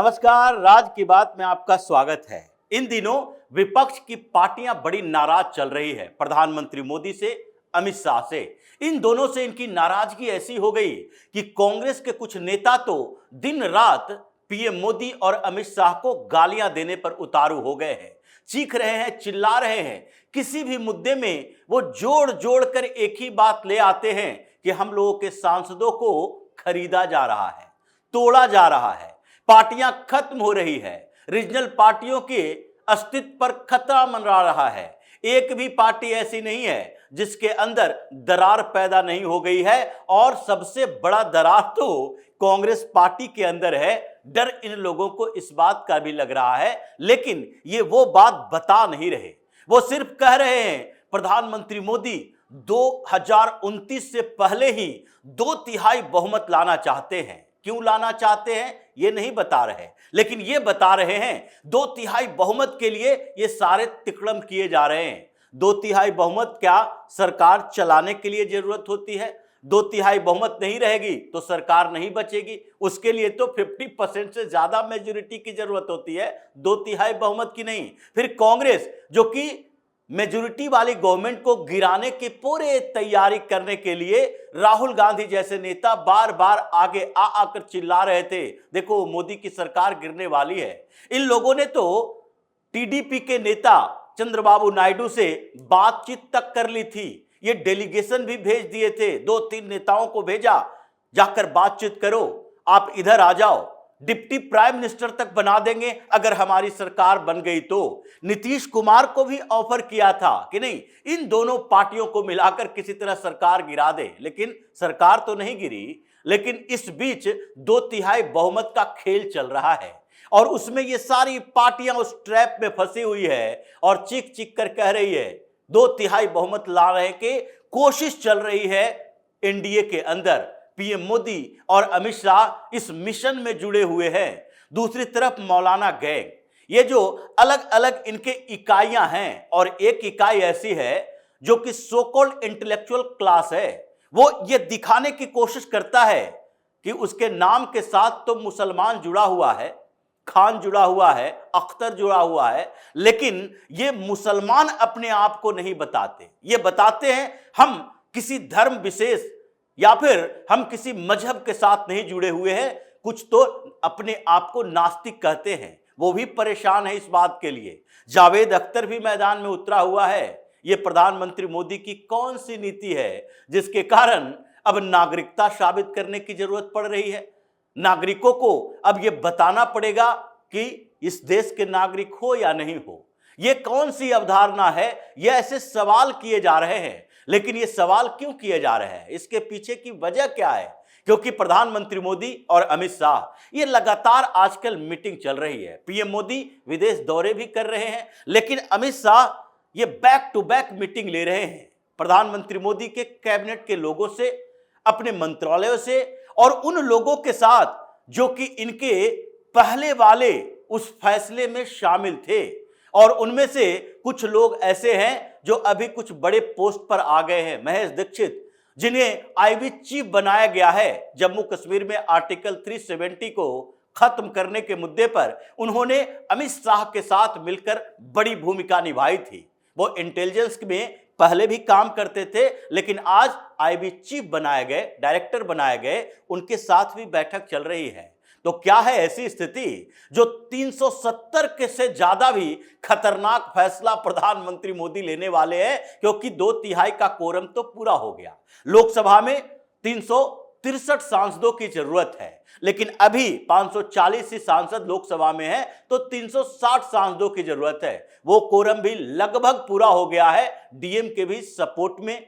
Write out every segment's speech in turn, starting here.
नमस्कार, राज की बात में आपका स्वागत है। इन दिनों विपक्ष की पार्टियां बड़ी नाराज चल रही है प्रधानमंत्री मोदी से, अमित शाह से। इन दोनों से इनकी नाराजगी ऐसी हो गई कि कांग्रेस के कुछ नेता तो दिन रात पीएम मोदी और अमित शाह को गालियां देने पर उतारू हो गए हैं, चीख रहे हैं, चिल्ला रहे हैं। किसी भी मुद्दे में वो जोड़ जोड़ कर एक ही बात ले आते हैं कि हम लोगों के सांसदों को खरीदा जा रहा है, तोड़ा जा रहा है, पार्टियां खत्म हो रही है, रीजनल पार्टियों के अस्तित्व पर खतरा मंडरा रहा है। एक भी पार्टी ऐसी नहीं है जिसके अंदर दरार पैदा नहीं हो गई है, और सबसे बड़ा दरार तो कांग्रेस पार्टी के अंदर है। डर इन लोगों को इस बात का भी लग रहा है, लेकिन ये वो बात बता नहीं रहे। वो सिर्फ कह रहे हैं प्रधानमंत्री मोदी 2029 से पहले ही 2/3 बहुमत लाना चाहते हैं। क्यों लाना चाहते हैं ये नहीं बता रहे, लेकिन ये बता रहे हैं 2/3 बहुमत के लिए ये सारे तिकड़म किए जा रहे हैं। 2/3 बहुमत क्या सरकार चलाने के लिए जरूरत होती है? 2/3 बहुमत नहीं रहेगी तो सरकार नहीं बचेगी। उसके लिए तो 50% से ज्यादा मेजोरिटी की जरूरत होती है, 2/3 बहुमत की नहीं। फिर कांग्रेस जो कि मेजोरिटी वाली गवर्नमेंट को गिराने की पूरे तैयारी करने के लिए राहुल गांधी जैसे नेता बार बार आगे आकर चिल्ला रहे थे, देखो मोदी की सरकार गिरने वाली है। इन लोगों ने तो टीडीपी के नेता चंद्रबाबू नायडू से बातचीत तक कर ली थी। ये डेलीगेशन भी भेज दिए थे, 2-3 नेताओं को भेजा, जाकर बातचीत करो, आप इधर आ जाओ, डिप्टी प्राइम मिनिस्टर तक बना देंगे अगर हमारी सरकार बन गई तो। नीतीश कुमार को भी ऑफर किया था कि नहीं, इन दोनों पार्टियों को मिलाकर किसी तरह सरकार गिरा दे, लेकिन सरकार तो नहीं गिरी। लेकिन इस बीच 2/3 बहुमत का खेल चल रहा है, और उसमें ये सारी पार्टियां उस ट्रैप में फंसी हुई है और चीख चीख कर कह रही है 2/3 बहुमत ला रहे के कोशिश चल रही है एनडीए के अंदर। पीएम मोदी और अमित शाह इस मिशन में जुड़े हुए हैं। दूसरी तरफ मौलाना गैंग, ये जो अलग अलग इनके इकाइयां हैं, और एक इकाई ऐसी है जो कि सो कॉल्ड इंटेलेक्चुअल क्लास है, वो ये दिखाने की कोशिश करता है कि उसके नाम के साथ तो मुसलमान जुड़ा हुआ है, खान जुड़ा हुआ है, अख्तर जुड़ा हुआ है, लेकिन ये मुसलमान अपने आप को नहीं बताते। ये बताते हैं हम किसी धर्म विशेष या फिर हम किसी मजहब के साथ नहीं जुड़े हुए हैं। कुछ तो अपने आप को नास्तिक कहते हैं, वो भी परेशान है इस बात के लिए। जावेद अख्तर भी मैदान में उतरा हुआ है। ये प्रधानमंत्री मोदी की कौन सी नीति है जिसके कारण अब नागरिकता साबित करने की जरूरत पड़ रही है? नागरिकों को अब ये बताना पड़ेगा कि इस देश के नागरिक हो या नहीं हो। ये कौन सी अवधारणा है? ये ऐसे सवाल किए जा रहे हैं, लेकिन ये सवाल क्यों किए जा रहे हैं, इसके पीछे की वजह क्या है? क्योंकि प्रधानमंत्री मोदी और अमित शाह ये लगातार आजकल मीटिंग चल रही है। पीएम मोदी विदेश दौरे भी कर रहे हैं, लेकिन अमित शाह ये बैक टू बैक मीटिंग ले रहे हैं प्रधानमंत्री मोदी के कैबिनेट के लोगों से, अपने मंत्रालयों से, और उन लोगों के साथ जो कि इनके पहले वाले उस फैसले में शामिल थे। और उनमें से कुछ लोग ऐसे हैं जो अभी कुछ बड़े पोस्ट पर आ गए हैं। महेश दीक्षित, जिन्हें आईबी चीफ बनाया गया है, जम्मू कश्मीर में आर्टिकल 370 को खत्म करने के मुद्दे पर उन्होंने अमित शाह के साथ मिलकर बड़ी भूमिका निभाई थी। वो इंटेलिजेंस में पहले भी काम करते थे, लेकिन आज आईबी चीफ बनाए गए, डायरेक्टर बनाए गए, उनके साथ भी बैठक चल रही है। तो क्या है ऐसी स्थिति जो 370 के से ज्यादा भी खतरनाक फैसला प्रधानमंत्री मोदी लेने वाले हैं, क्योंकि 2/3 का कोरम तो पूरा हो गया। लोकसभा में 363 सांसदों की जरूरत है, लेकिन अभी 540 ही सांसद लोकसभा में है, तो 360 सांसदों की जरूरत है। वो कोरम भी लगभग पूरा हो गया है, डीएम के भी सपोर्ट में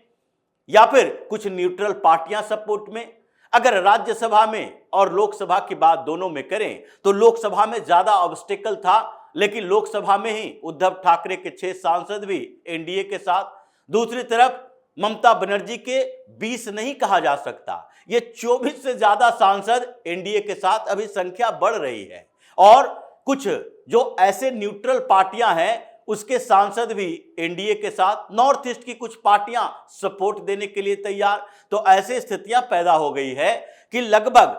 या फिर कुछ न्यूट्रल पार्टियां सपोर्ट में। अगर राज्यसभा में और लोकसभा की बात दोनों में करें तो लोकसभा में ज्यादा ऑब्स्टेकल था, लेकिन लोकसभा में ही उद्धव ठाकरे के 6 सांसद भी एनडीए के साथ। दूसरी तरफ ममता बनर्जी के 20 नहीं कहा जा सकता, ये 24 से ज्यादा सांसद एनडीए के साथ अभी संख्या बढ़ रही है। और कुछ जो ऐसे न्यूट्रल पार्टियां हैं उसके सांसद भी एनडीए के साथ, नॉर्थ ईस्ट की कुछ पार्टियां सपोर्ट देने के लिए तैयार। तो ऐसी स्थितियां पैदा हो गई है कि लगभग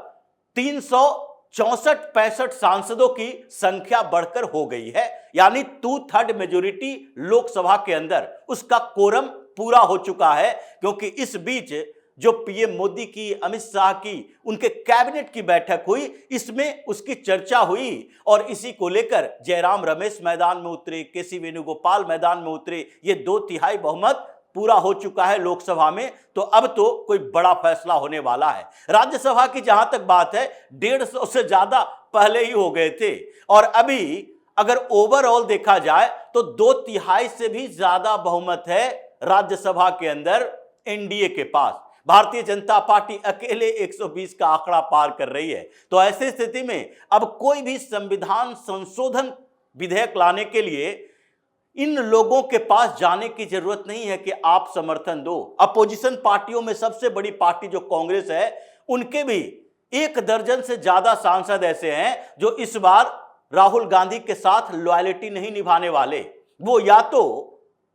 64-65 सांसदों की संख्या बढ़कर हो गई है, यानी 2/3 मेजोरिटी लोकसभा के अंदर उसका कोरम पूरा हो चुका है। क्योंकि इस बीच जो पीएम मोदी की, अमित शाह की, उनके कैबिनेट की बैठक हुई, इसमें उसकी चर्चा हुई और इसी को लेकर जयराम रमेश मैदान में उतरे, केसी वेणुगोपाल मैदान में उतरे। ये 2/3 बहुमत पूरा हो चुका है लोकसभा में, तो अब तो कोई बड़ा फैसला होने वाला है। राज्यसभा की जहां तक बात है, 150 से ज्यादा पहले ही हो गए थे और अभी अगर ओवरऑल देखा जाए तो 2/3 से भी ज्यादा बहुमत है राज्यसभा के अंदर एनडीए के पास। भारतीय जनता पार्टी अकेले 120 का आंकड़ा पार कर रही है। तो ऐसी स्थिति में अब कोई भी संविधान संशोधन विधेयक लाने के लिए इन लोगों के पास जाने की जरूरत नहीं है कि आप समर्थन दो। अपोजिशन पार्टियों में सबसे बड़ी पार्टी जो कांग्रेस है, उनके भी 1 दर्जन से ज्यादा सांसद ऐसे हैं जो इस बार राहुल गांधी के साथ लॉयल्टी नहीं निभाने वाले। वो या तो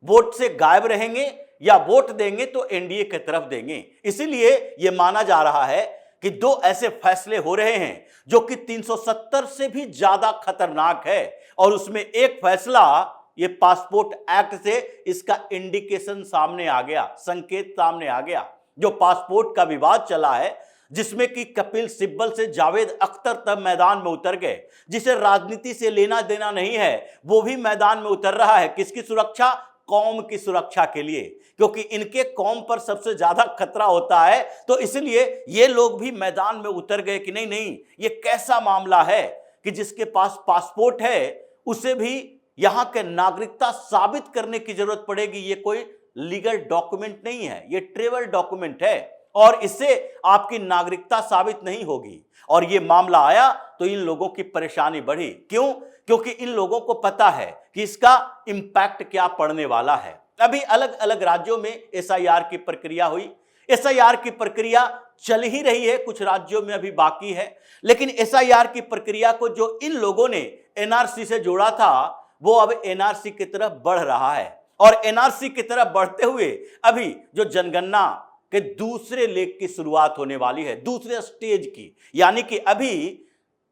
वोट से गायब रहेंगे या वोट देंगे तो एनडीए की तरफ देंगे। इसीलिए यह माना जा रहा है कि 2 ऐसे फैसले हो रहे हैं जो कि 370 से भी ज्यादा खतरनाक है और उसमें एक फैसला, ये पासपोर्ट एक्ट से इसका इंडिकेशन सामने आ गया, संकेत सामने आ गया। जो पासपोर्ट का विवाद चला है, जिसमें कि कपिल सिब्बल से जावेद अख्तर तब मैदान में उतर गए, जिसे राजनीति से लेना देना नहीं है, वो भी मैदान में उतर रहा है। किसकी सुरक्षा? कौम की सुरक्षा के लिए, क्योंकि इनके कौम पर सबसे ज्यादा खतरा होता है। तो इसलिए ये लोग भी मैदान में उतर गए कि नहीं नहीं, ये कैसा मामला है कि जिसके पास पासपोर्ट है उसे भी यहां के नागरिकता साबित करने की जरूरत पड़ेगी। ये कोई लीगल डॉक्यूमेंट नहीं है, ये ट्रेवल डॉक्यूमेंट है और इससे आपकी नागरिकता साबित नहीं होगी। और ये मामला आया तो इन लोगों की परेशानी बढ़ी। क्यों? क्योंकि इन लोगों को पता है कि इसका इंपैक्ट क्या पड़ने वाला है। अभी अलग अलग राज्यों में एसआईआर की प्रक्रिया हुई, एसआईआर की प्रक्रिया चल ही रही है, कुछ राज्यों में अभी बाकी है। लेकिन एसआईआर की प्रक्रिया को जो इन लोगों ने एनआरसी से जोड़ा था, वो अब एनआरसी की तरफ बढ़ रहा है और एनआरसी की तरफ बढ़ते हुए अभी जो जनगणना के दूसरे लेग की शुरुआत होने वाली है, दूसरे स्टेज की। यानी कि अभी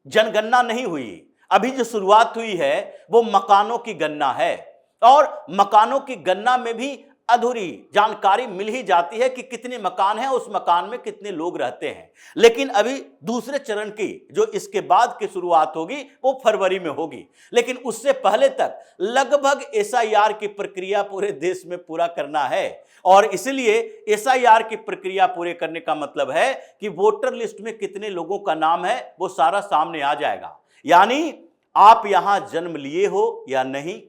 जनगणना नहीं हुई, अभी जो शुरुआत हुई है वो मकानों की गणना है और मकानों की गणना में भी अधूरी जानकारी मिल ही जाती है कि कितने मकान हैं, उस मकान में कितने लोग रहते हैं। लेकिन अभी दूसरे चरण की जो इसके बाद की शुरुआत होगी वो फरवरी में होगी। लेकिन उससे पहले तक लगभग एसआईआर की प्रक्रिया पूरे देश में पूरा करना है और इसलिए एसआईआर की प्रक्रिया पूरे करने का मतलब है कि वोटर लिस्ट में कितने लोगों का नाम है वो सारा सामने आ जाएगा। यानी आप यहां जन्म लिए हो या नहीं,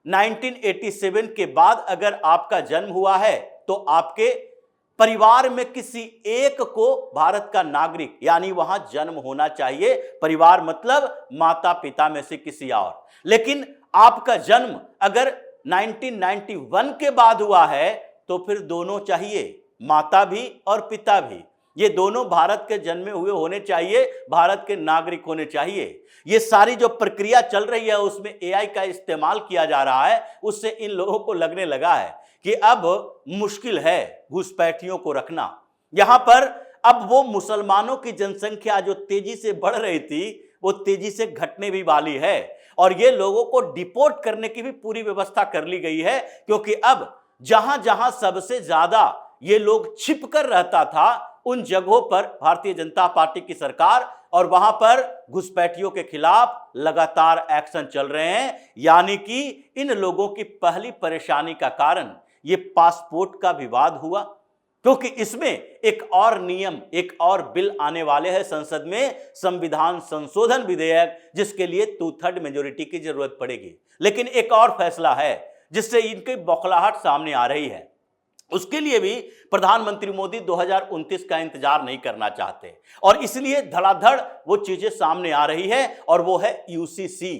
1987 के बाद अगर आपका जन्म हुआ है तो आपके परिवार में किसी एक को भारत का नागरिक यानी वहां जन्म होना चाहिए। परिवार मतलब माता पिता में से किसी और। लेकिन आपका जन्म अगर 1991 के बाद हुआ है तो फिर दोनों चाहिए, माता भी और पिता भी। ये दोनों भारत के जन्मे हुए होने चाहिए, भारत के नागरिक होने चाहिए। ये सारी जो प्रक्रिया चल रही है उसमें एआई का इस्तेमाल किया जा रहा है। उससे इन लोगों को लगने लगा है कि अब मुश्किल है घुसपैठियों को रखना। यहां पर अब वो मुसलमानों की जनसंख्या जो तेजी से बढ़ रही थी वो तेजी से घटने भी वाली है और ये लोगों को डिपोर्ट करने की भी पूरी व्यवस्था कर ली गई है। क्योंकि अब जहां जहां सबसे ज्यादा ये लोग छिपकर रहता था उन जगहों पर भारतीय जनता पार्टी की सरकार और वहां पर घुसपैठियों के खिलाफ लगातार एक्शन चल रहे हैं। यानी कि इन लोगों की पहली परेशानी का कारण ये पासपोर्ट का विवाद हुआ, क्योंकि इसमें एक और नियम, एक और बिल आने वाले हैं संसद में, संविधान संशोधन विधेयक, जिसके लिए 2/3 मेजोरिटी की जरूरत पड़ेगी। लेकिन एक और फैसला है जिससे इनकी बौखलाहट सामने आ रही है। उसके लिए भी प्रधानमंत्री मोदी 2029 का इंतजार नहीं करना चाहते और इसलिए धड़ाधड़ वो चीजें सामने आ रही है और वो है यूसीसी,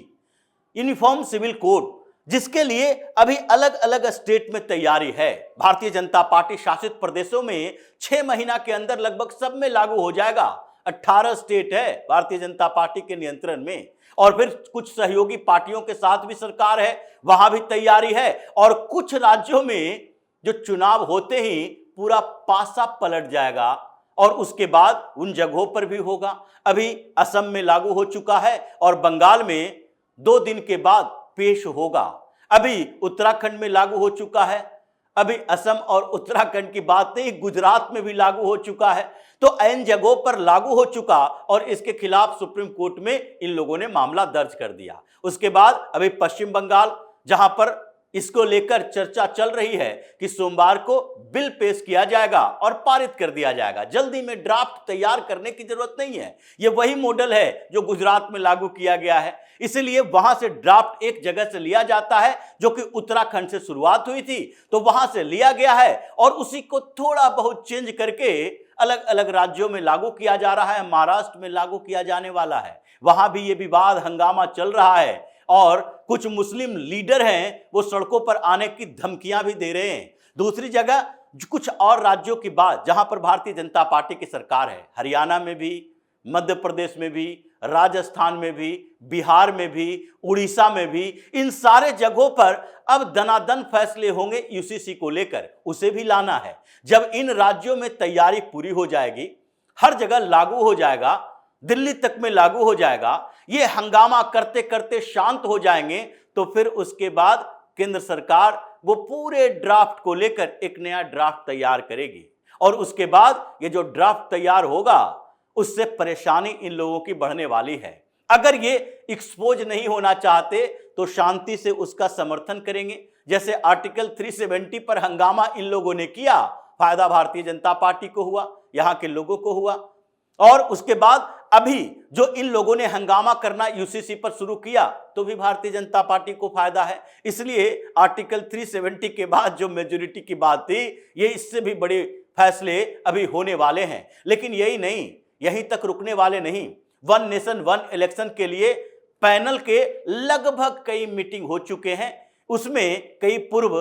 यूनिफॉर्म सिविल कोड, जिसके लिए अभी अलग अलग स्टेट में तैयारी है। भारतीय जनता पार्टी शासित प्रदेशों में 6 महीना के अंदर लगभग सब में लागू हो जाएगा। 18 स्टेट है भारतीय जनता पार्टी के नियंत्रण में और फिर कुछ सहयोगी पार्टियों के साथ भी सरकार है, वहां भी तैयारी है। और कुछ राज्यों में जो चुनाव होते ही पूरा पासा पलट जाएगा और उसके बाद उन जगहों पर भी होगा। अभी असम में लागू हो चुका है और बंगाल में 2 दिन के बाद पेश होगा। अभी उत्तराखंड में लागू हो चुका है। अभी असम और उत्तराखंड की बात नहीं, गुजरात में भी लागू हो चुका है। तो इन जगहों पर लागू हो चुका और इसके खिलाफ सुप्रीम कोर्ट में इन लोगों ने मामला दर्ज कर दिया। उसके बाद अभी पश्चिम बंगाल, जहां पर इसको लेकर चर्चा चल रही है कि सोमवार को बिल पेश किया जाएगा और पारित कर दिया जाएगा। जल्दी में ड्राफ्ट तैयार करने की जरूरत नहीं है। ये वही मॉडल है जो गुजरात में लागू किया गया है। इसलिए वहां से ड्राफ्ट एक जगह से लिया जाता है, जो कि उत्तराखंड से शुरुआत हुई थी, तो वहां से लिया गया है और उसी को थोड़ा बहुत चेंज करके अलग अलग राज्यों में लागू किया जा रहा है। महाराष्ट्र में लागू किया जाने वाला है। वहां भी ये विवाद हंगामा चल रहा है और कुछ मुस्लिम लीडर हैं, वो सड़कों पर आने की धमकियां भी दे रहे हैं। दूसरी जगह कुछ और राज्यों की बात, जहां पर भारतीय जनता पार्टी की सरकार है, हरियाणा में भी, मध्य प्रदेश में भी, राजस्थान में भी, बिहार में भी, उड़ीसा में भी, इन सारे जगहों पर अब दनादन फैसले होंगे यूसीसी को लेकर। उसे भी लाना है। जब इन राज्यों में तैयारी पूरी हो जाएगी, हर जगह लागू हो जाएगा, दिल्ली तक में लागू हो जाएगा, ये हंगामा करते करते शांत हो जाएंगे, तो फिर उसके बाद केंद्र सरकार वो पूरे ड्राफ्ट को लेकर एक नया ड्राफ्ट तैयार करेगी और उसके बाद ये जो ड्राफ्ट तैयार होगा उससे परेशानी इन लोगों की बढ़ने वाली है। अगर ये एक्सपोज नहीं होना चाहते तो शांति से उसका समर्थन करेंगे। जैसे आर्टिकल 370 पर हंगामा इन लोगों ने किया, फायदा भारतीय जनता पार्टी को हुआ, यहां के लोगों को हुआ। और उसके बाद अभी जो इन लोगों ने हंगामा करना यूसीसी पर शुरू किया, तो भी भारतीय जनता पार्टी को फायदा है। इसलिए आर्टिकल 370 के बाद जो मेजोरिटी की बात थी, ये इससे भी बड़े फैसले अभी होने वाले हैं। लेकिन यही नहीं, यहीं तक रुकने वाले नहीं। वन नेशन वन इलेक्शन के लिए पैनल के लगभग कई मीटिंग हो चुके हैं। उसमें कई पूर्व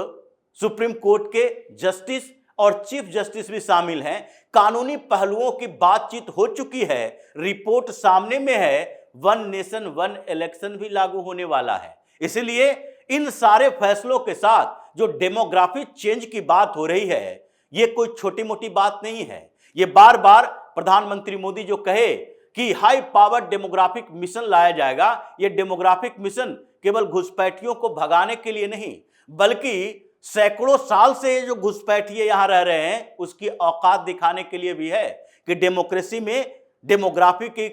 सुप्रीम कोर्ट के जस्टिस और चीफ जस्टिस भी शामिल हैं। कानूनी पहलुओं की बातचीत हो चुकी है, रिपोर्ट सामने में है, वन नेशन वन इलेक्शन भी लागू होने वाला है। इसलिए इन सारे फैसलों के साथ जो डेमोग्राफी चेंज की बात हो रही है, ये कोई छोटी मोटी बात नहीं है। ये बार बार प्रधानमंत्री मोदी जो कहे कि हाई पावर डेमोग्राफिक मिशन लाया जाएगा, ये डेमोग्राफिक मिशन केवल घुसपैठियों को भगाने के लिए नहीं, बल्कि सैकड़ों साल से जो घुसपैठिए यहां रह रहे हैं उसकी औकात दिखाने के लिए भी है कि डेमोक्रेसी में डेमोग्राफी की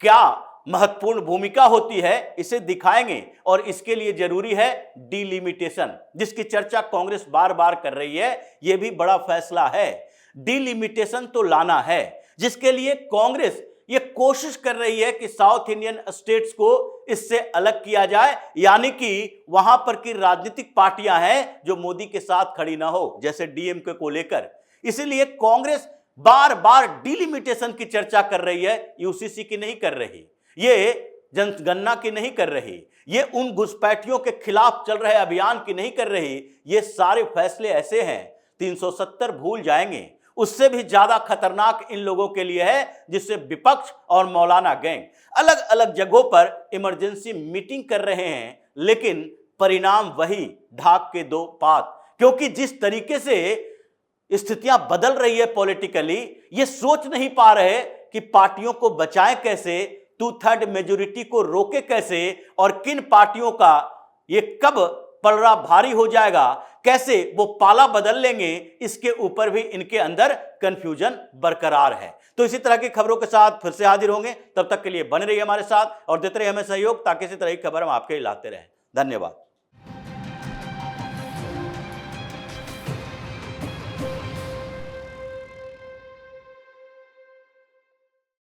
क्या महत्वपूर्ण भूमिका होती है, इसे दिखाएंगे। और इसके लिए जरूरी है डिलिमिटेशन, जिसकी चर्चा कांग्रेस बार बार कर रही है। यह भी बड़ा फैसला है, डिलिमिटेशन तो लाना है, जिसके लिए कांग्रेस ये कोशिश कर रही है कि साउथ इंडियन स्टेट्स को इससे अलग किया जाए, यानी कि वहां पर की राजनीतिक पार्टियां हैं जो मोदी के साथ खड़ी ना हो, जैसे डीएमके को लेकर। इसलिए कांग्रेस बार बार डिलिमिटेशन की चर्चा कर रही है, यूसीसी की नहीं कर रही, ये जनगणना की नहीं कर रही, ये उन घुसपैठियों के खिलाफ चल रहे अभियान की नहीं कर रही। ये सारे फैसले ऐसे हैं, 370 भूल जाएंगे, उससे भी ज्यादा खतरनाक इन लोगों के लिए है, जिससे विपक्ष और मौलाना गैंग अलग अलग जगहों पर इमरजेंसी मीटिंग कर रहे हैं, लेकिन परिणाम वही, ढाक के दो पात। क्योंकि जिस तरीके से स्थितियां बदल रही है पॉलिटिकली, ये सोच नहीं पा रहे कि पार्टियों को बचाएं कैसे, 2/3 मेजोरिटी को रोके कैसे, और किन पार्टियों का ये कब पलड़ा भारी हो जाएगा, कैसे वो पाला बदल लेंगे, इसके ऊपर भी इनके अंदर कंफ्यूजन बरकरार है। तो इसी तरह की खबरों के साथ फिर से हाजिर होंगे। तब तक के लिए बने रहिए हमारे साथ और देते रहिए हमें सहयोग, ताकि इसी तरह की खबर हम आपके लिए लाते रहें। धन्यवाद।